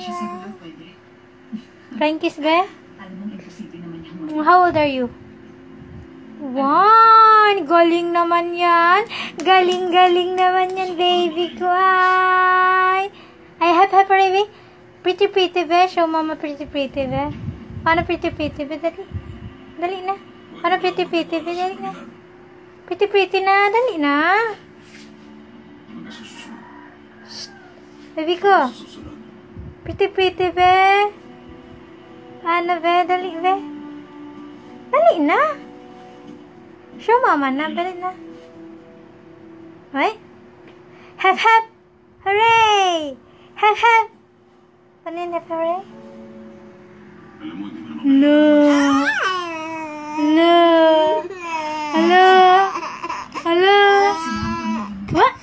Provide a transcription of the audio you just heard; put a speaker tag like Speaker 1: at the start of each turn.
Speaker 1: siya sa gulo, pwede.
Speaker 2: Flying kiss, be?
Speaker 1: Alam mo, imposible naman yung
Speaker 2: How old are you? 1! Galing naman yan. Galing-galing naman yan, baby ko. Ay, happy, baby. Pretty, be. Show mama pretty, be. Paano pretty, be? Dali. Dali na. Paano pretty, be? Dali na. Pretty na. Dali na. Shh. Baby ko. Pretty, be. Ano, be? Dali, be. Dali na. Show mama na. Dali na. Right? Hep. Hooray! Hep. Ano yun, hep, hooray? No. Hello. What?